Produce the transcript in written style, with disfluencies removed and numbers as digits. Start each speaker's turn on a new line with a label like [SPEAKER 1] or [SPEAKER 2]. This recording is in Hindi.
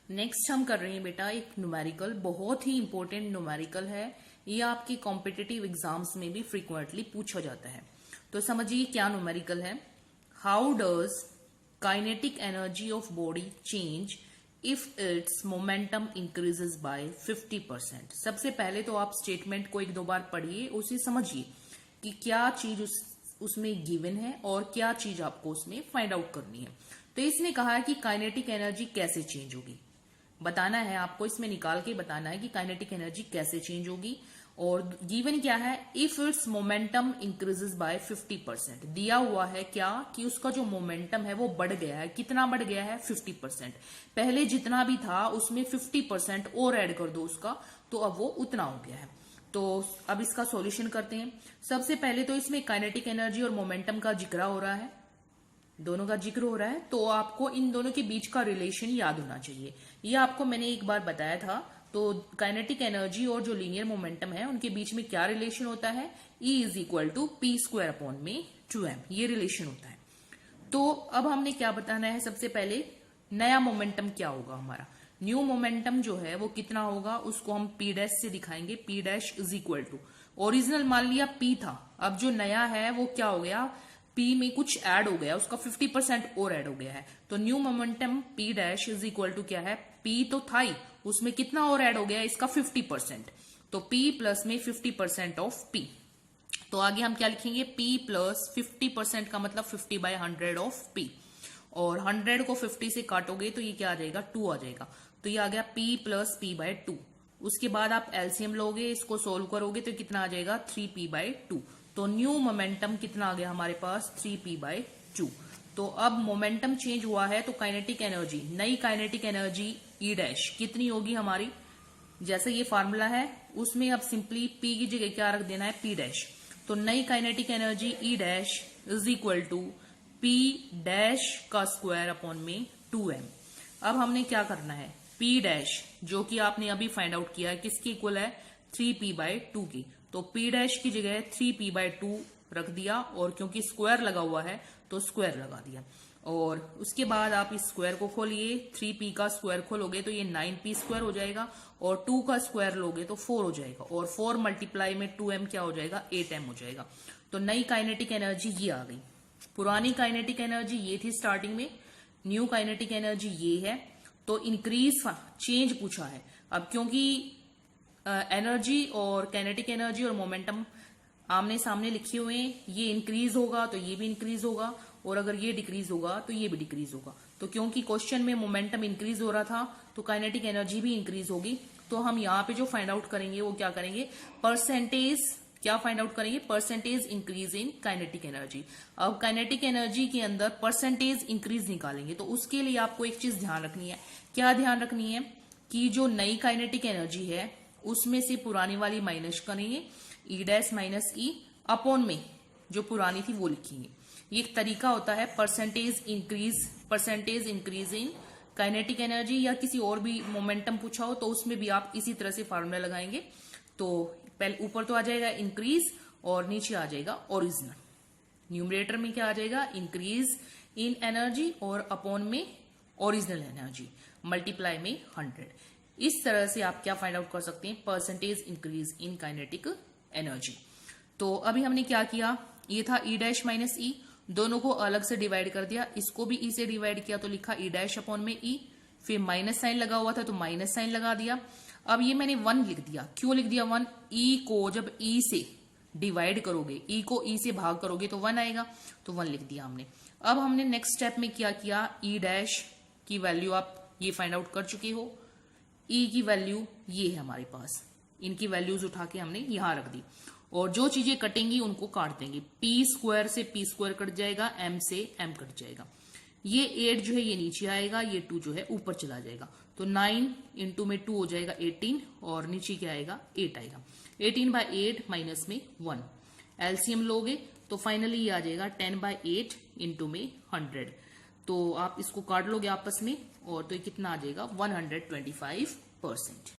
[SPEAKER 1] नेक्स्ट हम कर रहे हैं बेटा एक न्यूमेरिकल, बहुत ही इंपॉर्टेंट न्यूमेरिकल है। ये आपके कॉम्पिटिटिव एग्जाम्स में भी फ्रीक्वेंटली पूछा जाता है। तो समझिए क्या न्यूमेरिकल है। How does kinetic energy of body change if it's momentum increases by 50%। सबसे पहले तो आप स्टेटमेंट को एक दो बार पढ़िए, उसे समझिए कि क्या चीज उसमें गिवन है और क्या चीज आपको उसमें फाइंड आउट करनी है। तो इसने कहा है कि काइनेटिक एनर्जी कैसे चेंज होगी, बताना है आपको, इसमें निकाल के बताना है कि काइनेटिक एनर्जी कैसे चेंज होगी। और गिवन क्या है, if it's momentum increases by 50%। दिया हुआ है क्या कि उसका जो मोमेंटम है वो बढ़ गया है। कितना बढ़ गया है? 50%। पहले जितना भी था उसमें 50% और ऐड कर दो उसका, तो अब वो उतना हो गया है। तो अब इसका सॉल्यूशन करते हैं। सबसे पहले तो इसमें काइनेटिक एनर्जी और मोमेंटम का जिक्र हो रहा है, दोनों का जिक्र हो रहा है, तो आपको इन दोनों के बीच का रिलेशन याद होना चाहिए। ये आपको मैंने एक बार बताया था। तो काइनेटिक एनर्जी और जो लीनियर मोमेंटम है उनके बीच में क्या रिलेशन होता है? E is equal to P square upon में 2m, ये रिलेशन होता है। तो अब हमने क्या बताना है, सबसे पहले नया मोमेंटम क्या होगा हमारा। न्यू मोमेंटम जो है वो कितना होगा, उसको हम P डैश से दिखाएंगे। P dash is equal to, original मान लिया P था, अब जो नया है वो क्या हो गया, P में कुछ ऐड हो गया, उसका 50% और ऐड हो गया है। तो new momentum P dash is equal to क्या है, P तो था ही, उसमें कितना और ऐड हो गया, इसका 50%। तो P प्लस में 50% ऑफ P। तो आगे हम क्या लिखेंगे, P प्लस 50% का मतलब 50/100 ऑफ P। और 100 को 50 से काटोगे तो ये क्या आ जाएगा, 2 आ जाएगा। तो ये आ गया P प्लस P/2। उसके बाद आप एलसीएम लोगे, इसको सोल्व करोगे तो कितना आ जाएगा, 3P/2। तो न्यू मोमेंटम कितना आ गया हमारे पास, 3P/2। तो अब मोमेंटम चेंज हुआ है तो काइनेटिक एनर्जी, नई काइनेटिक एनर्जी E डैश कितनी होगी हमारी, जैसे ये फार्मूला है उसमें अब सिंपली P की जगह क्या रख देना है, P डैश। तो नई kinetic energy E dash is equal to P dash का स्क्वायर अपॉन में 2m। अब हमने क्या करना है, P डैश जो कि आपने अभी फाइंड आउट किया है किसकी इक्वल है, 3P/2 की। तो P डैश की जगह 3P/2 रख दिया, और क्योंकि स्क्वायर लगा हुआ है तो स्क्वायर लगा दिया। और उसके बाद आप इस स्क्वायर को खोलिए, 3P का स्क्वायर खोलोगे तो ये 9P स्क्वायर हो जाएगा, और 2 का स्क्वायर लोगे तो 4 हो जाएगा, और 4 मल्टीप्लाई में 2m क्या हो जाएगा, 8m हो जाएगा। तो नई काइनेटिक एनर्जी ये आ गई। पुरानी काइनेटिक एनर्जी ये थी स्टार्टिंग में, न्यू काइनेटिक एनर्जी ये है। तो इंक्रीज चेंज पूछा है। अब क्योंकि एनर्जी और काइनेटिक एनर्जी और मोमेंटम आमने सामने लिखे हुए हैं, ये इंक्रीज होगा तो ये भी इंक्रीज होगा, और अगर ये डिक्रीज होगा तो ये भी डिक्रीज होगा। तो क्योंकि क्वेश्चन में मोमेंटम इंक्रीज हो रहा था तो काइनेटिक एनर्जी भी इंक्रीज होगी। तो हम यहाँ पे जो फाइंड आउट करेंगे वो क्या करेंगे, परसेंटेज, क्या फाइंड आउट करेंगे, percentage increase in kinetic energy. अब काइनेटिक एनर्जी के अंदर परसेंटेज इंक्रीज निकालेंगे, तो उसके लिए आपको एक चीज ध्यान रखनी है। क्या ध्यान रखनी है कि जो नई काइनेटिक एनर्जी है उसमें से पुरानी वाली माइनस करेंगे, E dash minus E upon में जो पुरानी थी वो लिखेंगे। ये एक तरीका होता है percentage increase in kinetic energy, या किसी और भी मोमेंटम पूछा हो तो उसमें भी आप इसी तरह से फार्मूला लगाएंगे। तो पहले ऊपर तो आ जाएगा इंक्रीज और नीचे आ जाएगा ओरिजिनल। न्यूमरेटर में क्या आ जाएगा, इंक्रीज इन एनर्जी, और अपॉन में ओरिजिनल एनर्जी, मल्टीप्लाई में 100। इस तरह से आप क्या फाइंड आउट कर सकते हैं, percentage increase in kinetic energy. तो अभी हमने क्या किया, ये था E डैश माइनस E, दोनों को अलग से डिवाइड कर दिया, इसको भी E से डिवाइड किया तो लिखा E डैश अपॉन में E, फिर माइनस साइन लगा हुआ था तो माइनस साइन लगा दिया। अब ये मैंने 1 लिख दिया, क्यों लिख दिया 1, E को जब E से डिवाइड करोगे, E को E से भाग करोगे तो 1 आएगा, तो 1 लिख दिया हमने। अब हमने नेक्स्ट स्टेप में क्या किया, E डैश की वैल्यू आप ये फाइंड आउट कर चुके हो, E की वैल्यू ये है हमारे पास, इनकी वैल्यूज उठा के हमने यहां रख दी, और जो चीजें कटेंगी उनको काट देंगे। P स्क्वायर से P स्क्वायर कट जाएगा, M से M कट जाएगा, ये 8 जो है ये नीचे आएगा, ये 2 जो है ऊपर चला जाएगा। तो 9 इंटू में 2 हो जाएगा 18, और नीचे क्या आएगा, 8 आएगा। 18/8 माइनस में 1, एलसीएम लोगे तो फाइनली ये आ जाएगा 10/8 इंटू में 100। तो आप इसको काट लोगे आपस में, और तो ये कितना आ जाएगा, 125%।